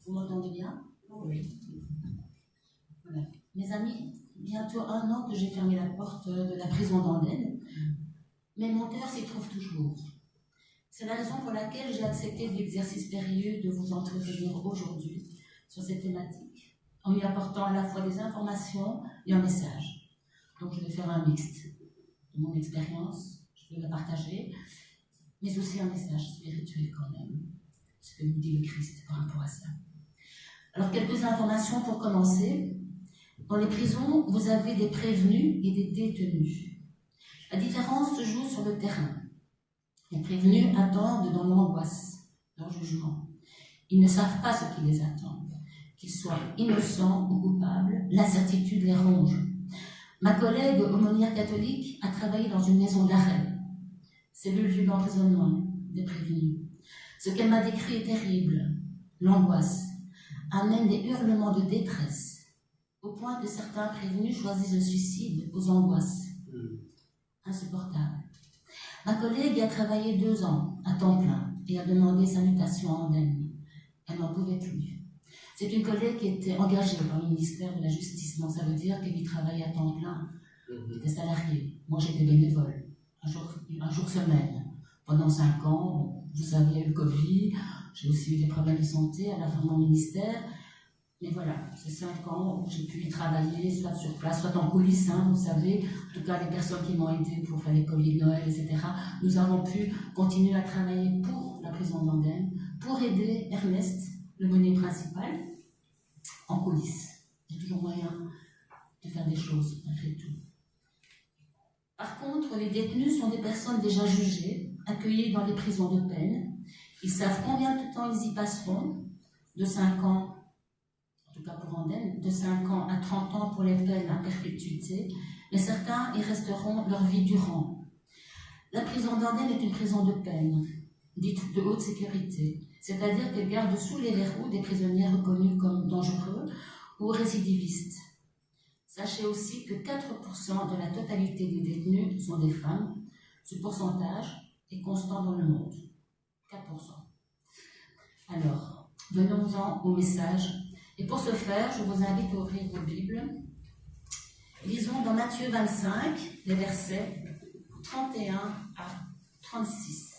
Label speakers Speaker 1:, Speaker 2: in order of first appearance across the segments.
Speaker 1: Vous m'entendez bien?
Speaker 2: Oui.
Speaker 1: Voilà. Mes amis, bientôt 1 an que j'ai fermé la porte de la prison d'Andenne, mais mon cœur s'y trouve toujours. C'est la raison pour laquelle j'ai accepté l'exercice périlleux de vous entretenir aujourd'hui sur cette thématique, en y apportant à la fois des informations et un message. Donc je vais faire un mixte de mon expérience, je vais la partager, mais aussi un message spirituel quand même, ce que nous dit le Christ par rapport à ça. Alors quelques informations pour commencer. Dans les prisons, vous avez des prévenus et des détenus. La différence se joue sur le terrain. Les prévenus attendent dans l'angoisse, leur jugement. Ils ne savent pas ce qui les attend. Qu'ils soient innocents ou coupables, l'incertitude les ronge. Ma collègue aumônière catholique a travaillé dans une maison d'arrêt. C'est le lieu d'emprisonnement des prévenus. Ce qu'elle m'a décrit est terrible. L'angoisse amène des hurlements de détresse, au point que certains prévenus choisissent le suicide aux angoisses. Insupportable. Ma collègue y a travaillé 2 ans, à temps plein, et a demandé sa mutation en Andenne. Elle n'en pouvait plus. C'est une collègue qui était engagée par le ministère de la Justice, donc ça veut dire qu'elle y travaillait à temps plein. Elle était salariée. Moi, j'étais bénévole, un jour semaine. Pendant 5 ans, vous savez, il y a eu le Covid, j'ai aussi eu des problèmes de santé à la fin de mon ministère. Mais voilà, c'est 5 ans où j'ai pu y travailler, soit sur place, soit en coulisses, vous savez. En tout cas, les personnes qui m'ont aidé pour faire les colis de Noël, etc. Nous avons pu continuer à travailler pour la prison d'Andenne, pour aider Ernest, le meunier principal, en coulisses. Il y a toujours moyen de faire des choses, malgré tout. Par contre, les détenus sont des personnes déjà jugées, accueillies dans les prisons de peine. Ils savent combien de temps ils y passeront, de 5 ans, en tout cas pour Andenne, de 5 ans à 30 ans pour les peines à perpétuité, mais certains y resteront leur vie durant. La prison d'Andenne est une prison de peine, dite de haute sécurité, c'est-à-dire qu'elle garde sous les verrous des prisonniers reconnus comme dangereux ou récidivistes. Sachez aussi que 4% de la totalité des détenus sont des femmes. Ce pourcentage est constant dans le monde. 4%. Alors, venons-en au message. Et pour ce faire, je vous invite à ouvrir vos Bibles. Lisons dans Matthieu 25, les versets 31 à 36.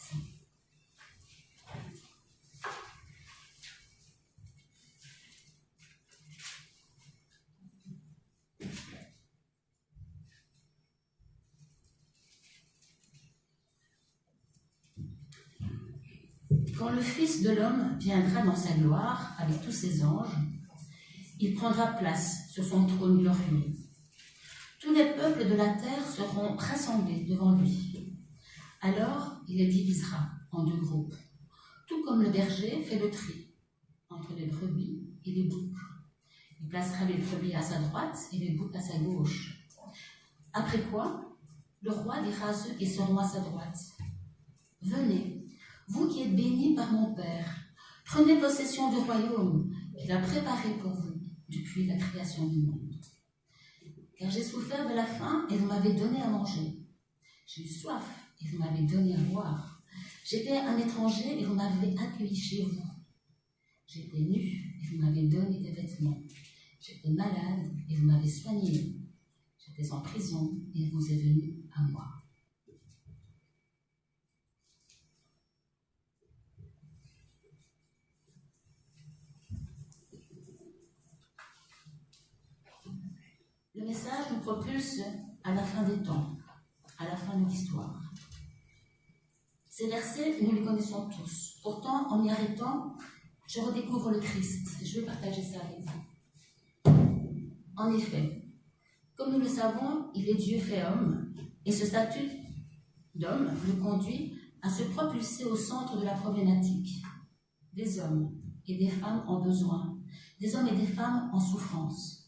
Speaker 1: Quand le Fils de l'homme viendra dans sa gloire avec tous ses anges, il prendra place sur son trône glorieux. Tous les peuples de la terre seront rassemblés devant lui. Alors, il les divisera en 2 groupes, tout comme le berger fait le tri entre les brebis et les boucs. Il placera les brebis à sa droite et les boucs à sa gauche. Après quoi, le roi dira à ceux qui seront à sa droite: « Venez, vous qui êtes bénis par mon Père, prenez possession du royaume qu'il a préparé pour vous depuis la création du monde. Car j'ai souffert de la faim et vous m'avez donné à manger. J'ai eu soif et vous m'avez donné à boire. J'étais un étranger et vous m'avez accueilli chez vous. J'étais nu et vous m'avez donné des vêtements. J'étais malade et vous m'avez soigné. J'étais en prison et vous êtes venu à moi. » Le message nous propulse à la fin des temps, à la fin de l'histoire. Ces versets, nous les connaissons tous. Pourtant, en m'y arrêtant, je redécouvre le Christ. Je vais partager ça avec vous. En effet, comme nous le savons, il est Dieu fait homme, et ce statut d'homme le conduit à se propulser au centre de la problématique. Des hommes et des femmes en besoin, des hommes et des femmes en souffrance.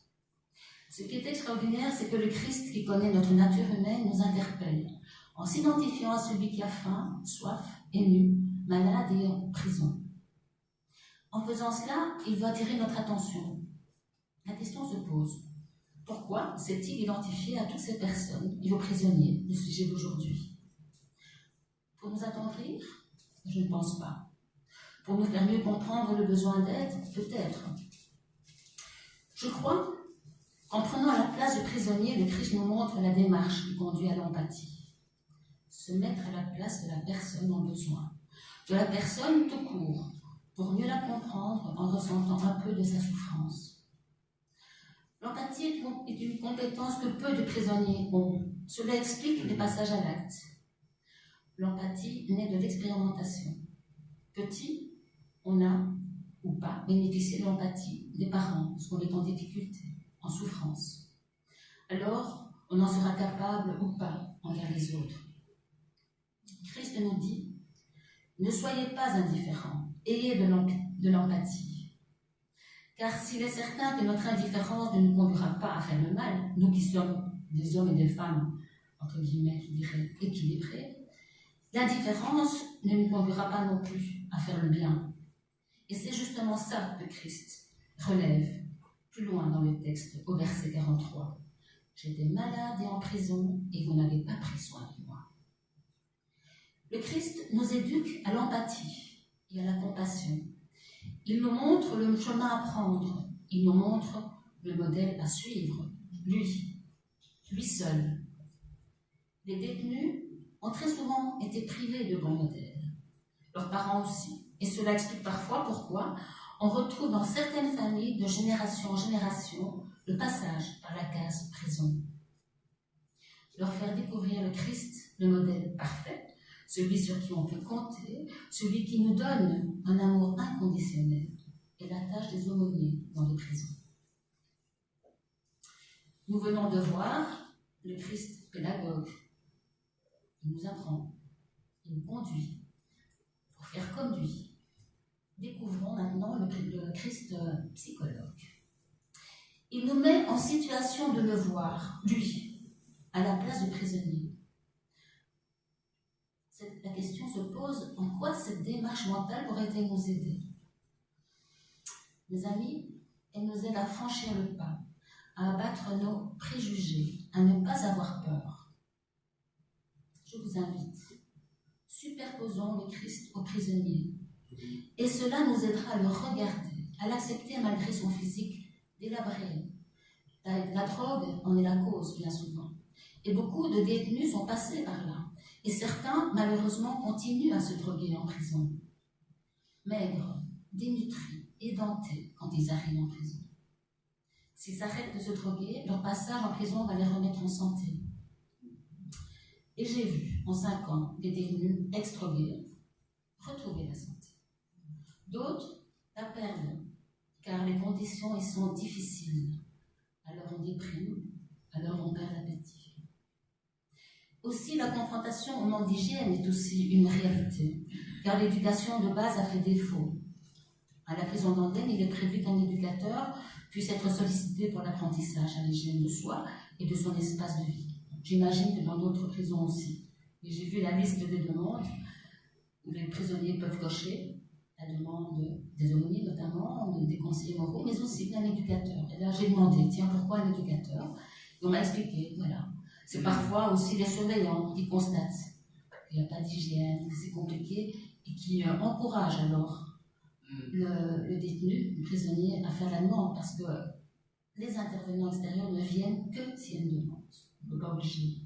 Speaker 1: Ce qui est extraordinaire, c'est que le Christ, qui connaît notre nature humaine, nous interpelle, en s'identifiant à celui qui a faim, soif, est nu, malade et en prison. En faisant cela, il veut attirer notre attention. La question se pose: pourquoi s'est-il identifié à toutes ces personnes et aux prisonniers, le sujet d'aujourd'hui? Pour nous attendrir? Je ne pense pas. pour nous faire mieux comprendre le besoin d'aide, peut-être. Je crois qu'en prenant la place du prisonnier, le Christ nous montre la démarche qui conduit à l'empathie. Se mettre à la place de la personne en besoin, de la personne tout court, pour mieux la comprendre en ressentant un peu de sa souffrance. L'empathie est une compétence que peu de prisonniers ont. Cela explique les passages à l'acte. L'empathie naît de l'expérimentation. Petit, on a, ou pas, bénéficié de l'empathie des parents, parce qu'on est en difficulté, en souffrance. Alors, on en sera capable ou pas envers les autres. Christ nous dit, ne soyez pas indifférents, ayez de l'empathie. Car s'il est certain que notre indifférence ne nous conduira pas à faire le mal, nous qui sommes des hommes et des femmes, entre guillemets, je dirais, équilibrés, l'indifférence ne nous conduira pas non plus à faire le bien. Et c'est justement ça que Christ relève plus loin dans le texte, au verset 43. « J'étais malade et en prison, et vous n'avez pas pris soin de moi. » Le Christ nous éduque à l'empathie et à la compassion. Il nous montre le chemin à prendre, il nous montre le modèle à suivre, lui seul. Les détenus ont très souvent été privés de bons modèles, leurs parents aussi, et cela explique parfois pourquoi on retrouve dans certaines familles de génération en génération le passage par la case prison. Leur faire découvrir le Christ, le modèle parfait, celui sur qui on peut compter, celui qui nous donne un amour inconditionnel, est la tâche des aumôniers dans les prisons. Nous venons de voir le Christ pédagogue. Il nous apprend, il nous conduit pour faire comme lui. Découvrons maintenant le Christ psychologue. Il nous met en situation de le voir, lui, à la place du prisonnier. La question se pose, en quoi cette démarche mentale pourrait-elle nous aider? Mes amis, elle nous aide à franchir le pas, à abattre nos préjugés, à ne pas avoir peur. Je vous invite, superposons le Christ au prisonnier. Et cela nous aidera à le regarder, à l'accepter malgré son physique délabré. La drogue en est la cause, bien souvent. Et beaucoup de détenus sont passés par là. Et certains, malheureusement, continuent à se droguer en prison. Maigres, dénutris, édentés quand ils arrivent en prison. S'ils arrêtent de se droguer, leur passage en prison va les remettre en santé. Et j'ai vu, en 5 ans, des détenus ex-drogués retrouver la santé. D'autres la perdent, car les conditions y sont difficiles. Alors on déprime, alors on perd l'appétit. Aussi, la confrontation au manque d'hygiène est aussi une réalité, car l'éducation de base a fait défaut. À la prison d'Andenne, il est prévu qu'un éducateur puisse être sollicité pour l'apprentissage à l'hygiène de soi et de son espace de vie. J'imagine que dans d'autres prisons aussi. Et j'ai vu la liste des demandes où les prisonniers peuvent cocher la demande des aumôniers notamment, des conseillers moraux, mais aussi d'un éducateur. Et là, j'ai demandé, tiens, pourquoi un éducateur? Et on m'a expliqué, voilà. C'est parfois aussi les surveillants qui constatent qu'il n'y a pas d'hygiène, que c'est compliqué, et qui encouragent alors le détenu, le prisonnier, à faire la demande, parce que les intervenants extérieurs ne viennent que s'il y a une demande. On ne peut pas obliger.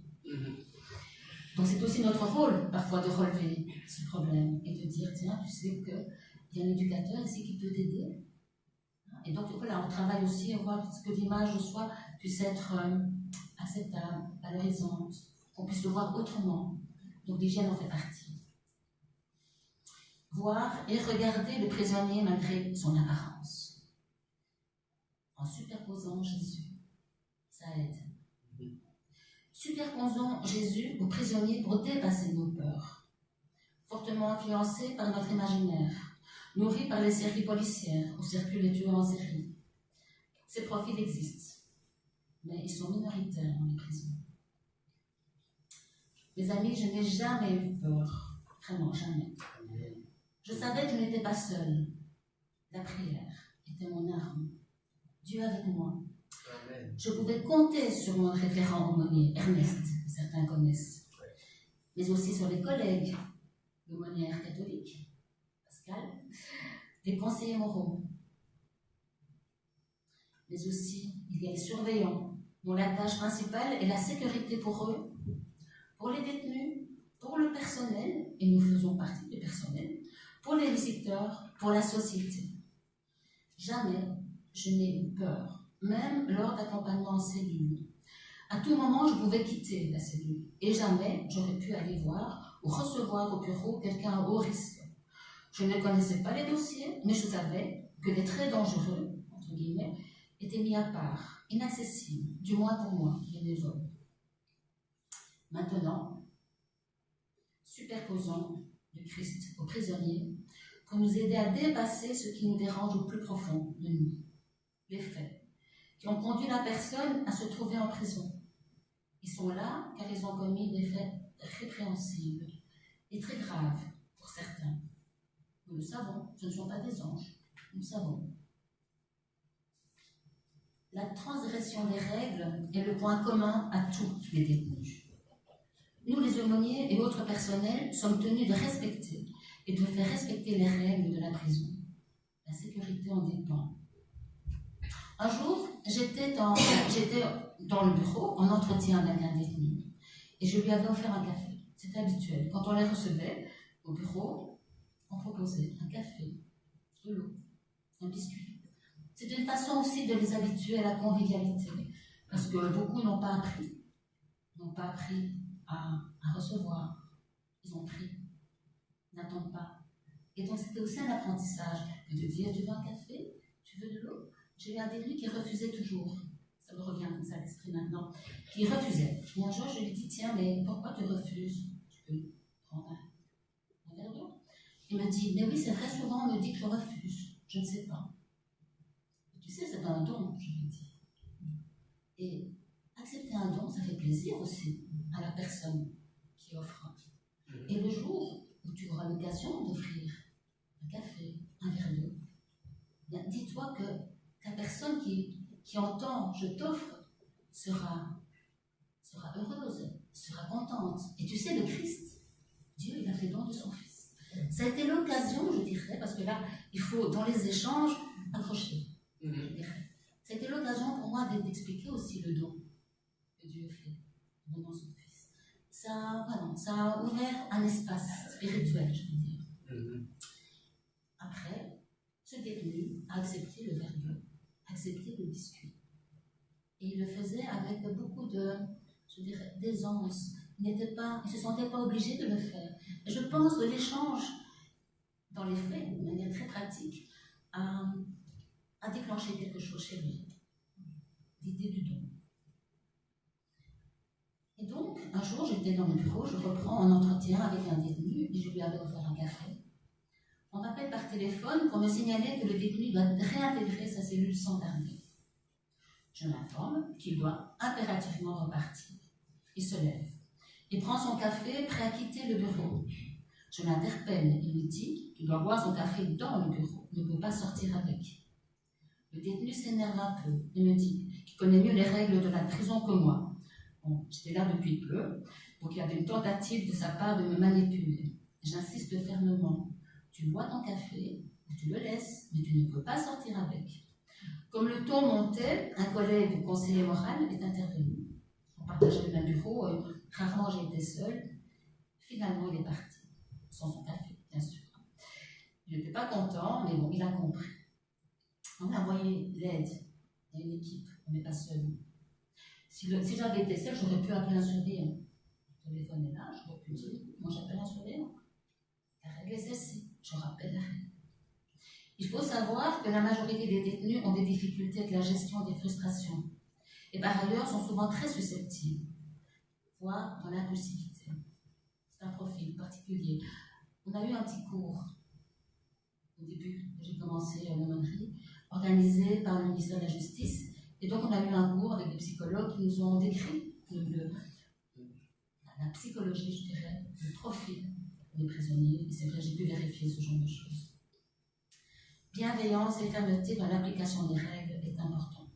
Speaker 1: Donc c'est aussi notre rôle, parfois, de relever ce problème et de dire, tiens, tu sais qu'il y a un éducateur ici qui peut t'aider. Et donc, voilà, on travaille aussi, on voit que l'image de soi puisse être acceptable, valorisante, qu'on puisse le voir autrement. Donc l'hygiène en fait partie. Voir et regarder le prisonnier malgré son apparence. En superposant Jésus, ça aide. Superposons Jésus au prisonnier pour dépasser nos peurs, fortement influencés par notre imaginaire, nourris par les séries policières où circulent les tueurs en série. Ces profils existent, mais ils sont minoritaires dans les prisons. Mes amis, je n'ai jamais eu peur, vraiment jamais. Je savais que je n'étais pas seule. La prière était mon arme. Dieu avec moi. Amen. Je pouvais compter sur mon référent aumônier, Ernest, que certains connaissent, mais aussi sur les collègues, l'aumônière catholique, parce fiscale, des conseillers moraux. Mais aussi, il y a les surveillants, dont la tâche principale est la sécurité pour eux, pour les détenus, pour le personnel, et nous faisons partie du personnel, pour les visiteurs, pour la société. Jamais je n'ai eu peur, même lors d'accompagnement en cellule. À tout moment, je pouvais quitter la cellule, et jamais j'aurais pu aller voir ou recevoir au bureau quelqu'un à haut risque. Je ne connaissais pas les dossiers, mais je savais que les très dangereux, entre guillemets, étaient mis à part, inaccessibles, du moins pour moi, bénévole. Maintenant, superposons le Christ aux prisonniers pour nous aider à dépasser ce qui nous dérange au plus profond de nous, les faits qui ont conduit la personne à se trouver en prison. Ils sont là car ils ont commis des faits répréhensibles et très graves pour certains. Nous le savons, ce ne sont pas des anges, nous le savons. La transgression des règles est le point commun à tous les détenus. Nous, les aumôniers et autres personnels, sommes tenus de respecter et de faire respecter les règles de la prison. La sécurité en dépend. Un jour, j'étais dans le bureau en entretien avec un détenu et je lui avais offert un café. C'était habituel. Quand on les recevait au bureau, on proposait un café, de l'eau, un biscuit. C'est une façon aussi de les habituer à la convivialité, parce que beaucoup n'ont pas appris à recevoir. Ils ont pris, n'attendent pas. Et donc c'était aussi un apprentissage de dire, tu veux un café, tu veux de l'eau. J'ai eu un détenu qui refusait toujours, ça me revient comme ça à l'esprit maintenant, qui refusait. Et un jour je lui dis, tiens, mais pourquoi tu refuses? Tu peux prendre un verre d'eau. Il me dit, mais oui, c'est vrai, souvent on me dit que je refuse, je ne sais pas. Tu sais, c'est un don, je lui dis. Et accepter un don, ça fait plaisir aussi à la personne qui offre. Et le jour où tu auras l'occasion d'offrir un café, un verre d'eau, dis-toi que la personne qui entend « je t'offre » sera heureuse, sera contente. Et tu sais, le Christ, Dieu, il a fait don de son Fils. Ça a été l'occasion, je dirais, parce que là, il faut, dans les échanges, accrocher. C'était l'occasion pour moi d'expliquer aussi le don que Dieu fait dans son Fils. Ça a ouvert un espace spirituel, je veux dire. Après, ce détenu a accepté le verre d'eau, accepté le biscuit. Et il le faisait avec beaucoup de, je dirais, d'aisance. Il ne se sentait pas obligé de le faire. Et je pense que l'échange, dans les faits, de manière très pratique, a déclenché quelque chose chez lui, l'idée du don. Et donc, un jour, j'étais dans le bureau, je reprends un entretien avec un détenu et je lui avais offert un café. On m'appelle par téléphone pour me signaler que le détenu doit réintégrer sa cellule sans tarder. Je m'informe qu'il doit impérativement repartir. Il se lève. Il prend son café, prêt à quitter le bureau. Je l'interpelle et lui dis qu'il doit boire son café dans le bureau, il ne peut pas sortir avec. Le détenu s'énerve un peu et me dit qu'il connaît mieux les règles de la prison que moi. Bon, j'étais là depuis peu, donc il y avait une tentative de sa part de me manipuler. J'insiste fermement. Tu bois ton café, tu le laisses, mais tu ne peux pas sortir avec. Comme le ton montait, un collègue conseiller moral est intervenu. On partageait le même bureau, rarement j'ai été seule. Finalement, il est parti, sans son café, bien sûr. Il n'était pas content, mais bon, il a compris. On a envoyé l'aide. Il y a une équipe, on n'est pas seul. Si j'avais été seule, j'aurais pu appeler un surveillant. Le téléphone est là, j'aurais pu dire, moi j'appelle un surveillant. La règle est celle-ci, je rappelle la règle. Il faut savoir que la majorité des détenus ont des difficultés avec la gestion des frustrations. Et par ailleurs, sont souvent très susceptibles, voire dans l'impulsivité. C'est un profil particulier. On a eu un petit cours au début, que j'ai commencé à l'aumônerie, organisé par le ministère de la Justice. Et donc, on a eu un cours avec des psychologues qui nous ont décrit la psychologie, je dirais, le profil des prisonniers. Et c'est vrai, j'ai pu vérifier ce genre de choses. Bienveillance et fermeté dans l'application des règles est important.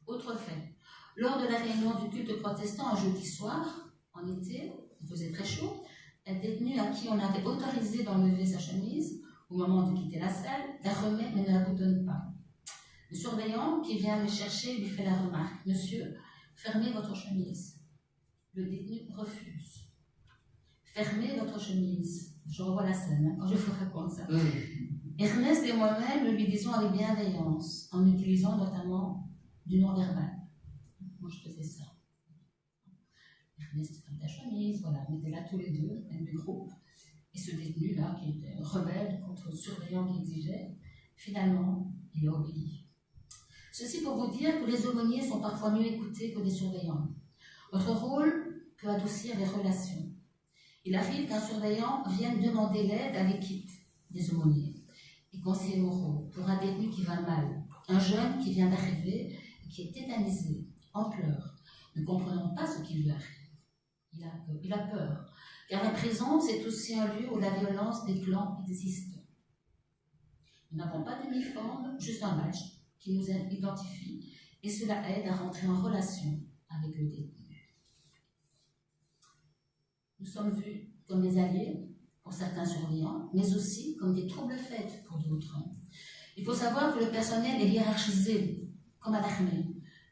Speaker 1: Autre fait, lors de la réunion du culte protestant un jeudi soir, en été, il faisait très chaud, un détenu à qui on avait autorisé d'enlever sa chemise au moment de quitter la salle, la remet mais ne la boutonne pas. Le surveillant qui vient me chercher lui fait la remarque. « Monsieur, fermez votre chemise. » Le détenu refuse. « Fermez votre chemise. » Je revois la scène quand je vous raconte ça. Ernest et moi-même lui disons avec bienveillance, en utilisant notamment du non-verbal. Moi, je faisais ça. Ernest, ferme ta chemise, voilà, on était là tous les deux, même du groupe. Et ce détenu-là, qui était rebelle contre le surveillant qui exigeait, finalement, il a obéi. Ceci pour vous dire que les aumôniers sont parfois mieux écoutés que les surveillants. Votre rôle peut adoucir les relations. Il arrive qu'un surveillant vienne demander l'aide à l'équipe des aumôniers et conseillers moraux pour un détenu qui va mal, un jeune qui vient d'arriver et qui est tétanisé, en pleurs, ne comprenant pas ce qui lui arrive. Il a peur, car la prison, c'est aussi un lieu où la violence des clans existe. Nous n'avons pas d'uniforme, juste un badge qui nous identifie, et cela aide à rentrer en relation avec le détenu. Nous sommes vus comme des alliés pour certains surveillants, mais aussi comme des troubles faits pour d'autres. Il faut savoir que le personnel est hiérarchisé, comme à l'armée.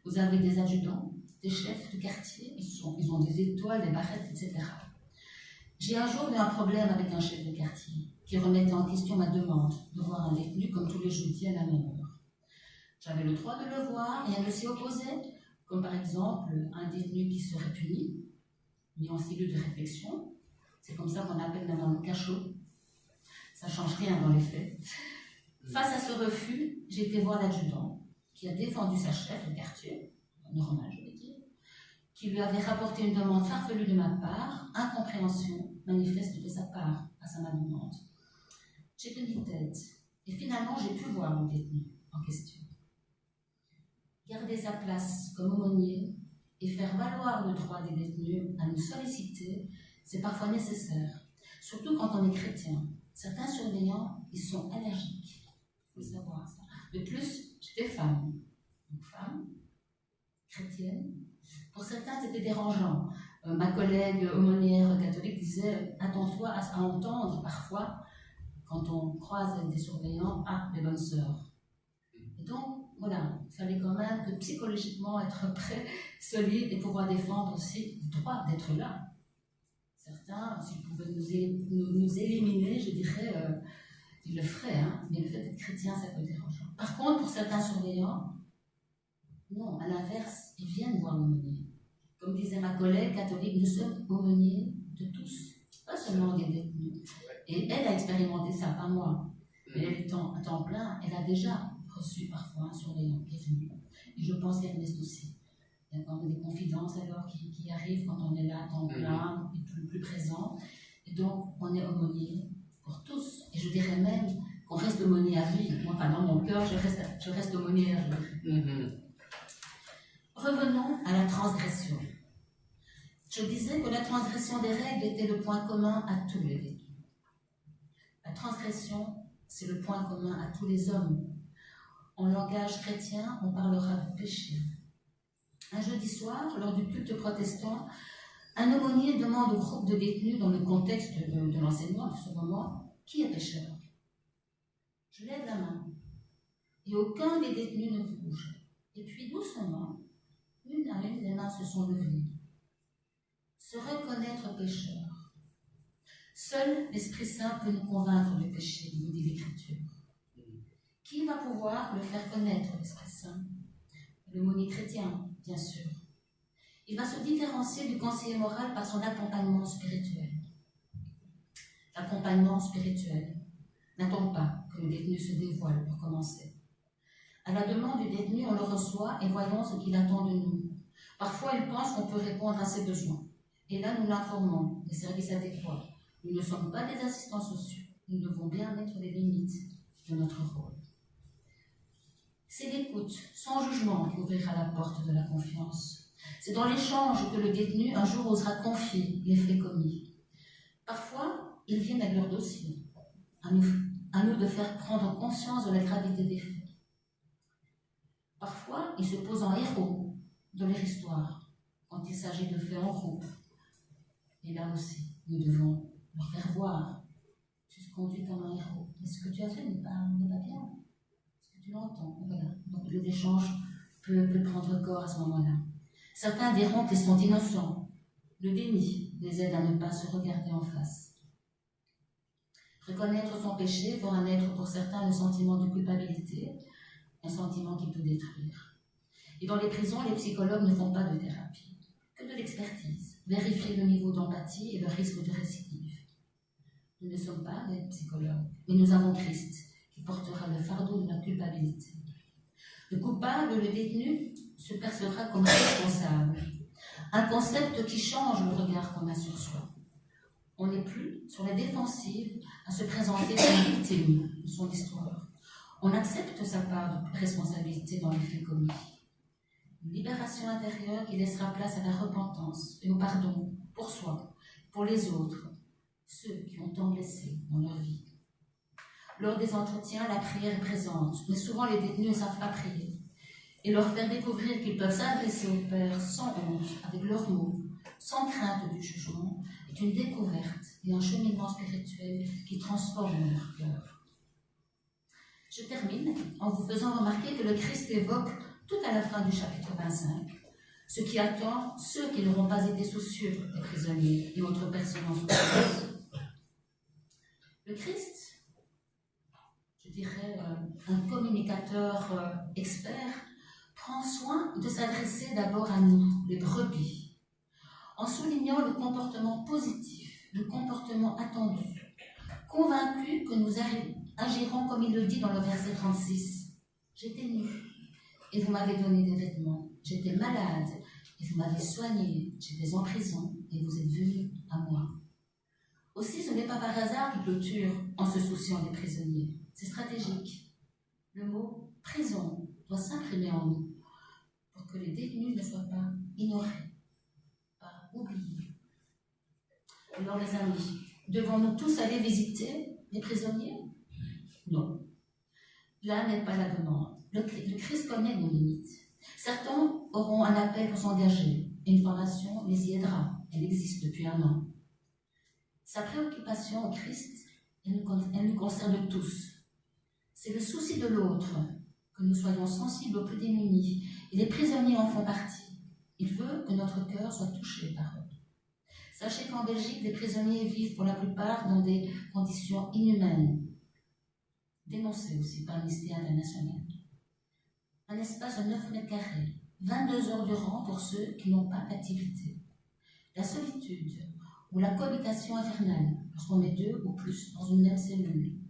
Speaker 1: Vous avez des adjudants, des chefs de quartier, ils ont des étoiles, des barrettes, etc. J'ai un jour eu un problème avec un chef de quartier qui remettait en question ma demande de voir un détenu comme tous les jeudis à la même heure. J'avais le droit de le voir et à me s'y opposer, comme par exemple un détenu qui serait puni, mis en cellule de réflexion. C'est comme ça qu'on appelle maintenant le cachot. Ça ne change rien dans les faits. Face à ce refus, j'ai été voir l'adjudant qui a défendu sa chef de quartier, normal je vais dire, qui lui avait rapporté une demande farfelue de ma part, incompréhension manifeste de sa part face à ma demande. J'ai tenu tête et finalement j'ai pu voir le détenu en question. Garder sa place comme aumônier et faire valoir le droit des détenus à nous solliciter, c'est parfois nécessaire, surtout quand on est chrétien. Certains surveillants, ils sont allergiques, il faut savoir ça. De plus, j'étais femme, donc femme, chrétienne. Pour certains, c'était dérangeant. Ma collègue aumônière catholique disait « Attends-toi à entendre parfois, quand on croise des surveillants, des bonnes sœurs ». Et donc, voilà, il fallait quand même que psychologiquement être prêt, solide et pouvoir défendre aussi le droit d'être là. Certains, s'ils pouvaient nous éliminer, je dirais, ils le feraient, hein, mais le fait d'être chrétien, ça peut être dérangeant. Par contre, pour certains surveillants, non, à l'inverse, ils viennent voir l'aumônier. Comme disait ma collègue catholique, nous sommes aumôniers de tous, pas seulement des détenus. Et elle a expérimenté ça, pas moi. Mais elle étant à temps plein, elle a déjà reçu parfois un surveillant qui est venu. Et je pense qu'Ernest aussi. Il y a quand même des confidences alors qui arrivent quand on est là à temps plein et plus présent. Et donc, on est aumônier pour tous. Et je dirais même qu'on reste aumônier à vie. Moi, enfin, dans mon cœur, je reste aumônier à vie. Revenons à la transgression. Je disais que la transgression des règles était le point commun à tous les détenus. La transgression, c'est le point commun à tous les hommes. En langage chrétien, on parlera de péché. Un jeudi soir, lors du culte protestant, un aumônier demande au groupe de détenus, dans le contexte de l'enseignement de ce moment, qui est pécheur? Je lève la main, et aucun des détenus ne bouge. Et puis doucement, une à une, les mains se sont levées. Se reconnaître pécheur. Seul l'Esprit Saint peut nous convaincre du péché, nous dit l'Écriture. Qui va pouvoir le faire connaître, l'Esprit Saint? L'aumônier chrétien, bien sûr. Il va se différencier du conseiller moral par son accompagnement spirituel. L'accompagnement spirituel. N'attend pas que le détenu se dévoile pour commencer. À la demande du détenu, on le reçoit et voyons ce qu'il attend de nous. Parfois, il pense qu'on peut répondre à ses besoins. Et là, nous l'informons des services adéquats. Nous ne sommes pas des assistants sociaux. Nous devons bien mettre les limites de notre rôle. C'est l'écoute, sans jugement, qui ouvrira la porte de la confiance. C'est dans l'échange que le détenu un jour osera confier les faits commis. Parfois, ils viennent avec leur dossier. À nous de faire prendre conscience de la gravité des faits. Parfois, ils se posent en héros de leur histoire, quand il s'agit de faits en groupe. Et là aussi, nous devons leur faire voir conduit comme un héros. Mais ce que tu as fait n'est pas bien. Ce que tu l'entends, voilà. Donc l'échange peut prendre corps à ce moment-là. Certains diront qu'ils sont innocents. Le déni les aide à ne pas se regarder en face. Reconnaître son péché fera naître pour certains le sentiment de culpabilité, un sentiment qui peut détruire. Et dans les prisons, les psychologues ne font pas de thérapie, que de l'expertise, vérifier le niveau d'empathie et le risque de récidive. Nous ne sommes pas des psychologues, mais nous avons Christ qui portera le fardeau de la culpabilité. Le coupable, le détenu, se percevra comme responsable. Un concept qui change le regard qu'on a sur soi. On n'est plus sur les défensives à se présenter comme victime de son histoire. On accepte sa part de responsabilité dans les faits commis. Une libération intérieure qui laissera place à la repentance et au pardon pour soi, pour les autres, ceux qui ont tant blessé dans leur vie. Lors des entretiens, la prière est présente, mais souvent les détenus ne savent pas prier. Et leur faire découvrir qu'ils peuvent s'adresser au Père sans honte, avec leurs mots, sans crainte du jugement, est une découverte et un cheminement spirituel qui transforme leur cœur. Je termine en vous faisant remarquer que le Christ évoque tout à la fin du chapitre 25 ce qui attend ceux qui n'auront pas été soucieux des prisonniers et autres personnes en souffrance. Le Christ, je dirais un communicateur expert, prend soin de s'adresser d'abord à nous, les brebis, en soulignant le comportement positif, le comportement attendu, convaincu que nous agirons comme il le dit dans le verset 36. J'étais nu et vous m'avez donné des vêtements. J'étais malade et vous m'avez soigné. J'étais en prison et vous êtes venus à moi. Aussi, ce n'est pas par hasard qu'il clôture en se souciant des prisonniers. C'est stratégique. Le mot « prison » doit s'imprimer en nous pour que les détenus ne soient pas ignorés, pas oubliés. Alors les amis, devons-nous tous aller visiter les prisonniers? Non. Là n'est pas la demande. Le Christ connaît nos limites. Certains auront un appel pour s'engager et une formation les y aidera. Elle existe depuis 1 an. Sa préoccupation au Christ, elle nous concerne tous. C'est le souci de l'autre, que nous soyons sensibles aux plus démunis, et les prisonniers en font partie. Il veut que notre cœur soit touché par eux. Sachez qu'en Belgique, les prisonniers vivent pour la plupart dans des conditions inhumaines, dénoncées aussi par Amnesty International. Un espace de 9 mètres carrés, 22 heures durant pour ceux qui n'ont pas d'activité. La solitude ou la cohabitation infernale, lorsqu'on est 2 ou plus dans une même cellule.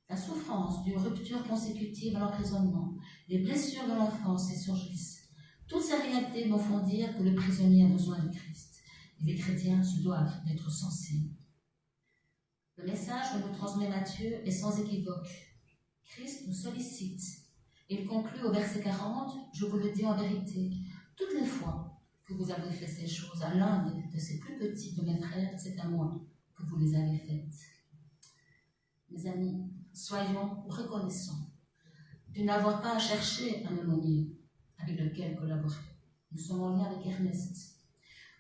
Speaker 1: La souffrance d'une rupture consécutive à l'emprisonnement, les blessures de l'enfance et surgissent. Toutes ces réalités me font dire que le prisonnier a besoin de Christ. Et les chrétiens se doivent d'être sensibles. Le message que nous transmet Matthieu est sans équivoque. Christ nous sollicite. Et il conclut au verset 40, « Je vous le dis en vérité, toutes les fois que vous avez fait ces choses à l'un de ces plus petits de mes frères, c'est à moi que vous les avez faites. » Mes amis, soyons reconnaissants de n'avoir pas à chercher un aumônier avec lequel collaborer. Nous sommes en lien avec Ernest.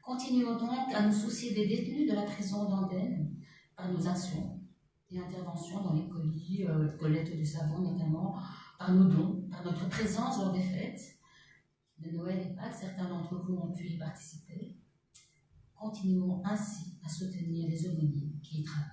Speaker 1: Continuons donc à nous soucier des détenus de la prison d'Andenne par nos actions et interventions dans les colis, collecte de savon notamment, par nos dons, par notre présence lors des fêtes de Noël et Pâques. Certains d'entre vous ont pu y participer. Continuons ainsi à soutenir les aumôniers qui y travaillent.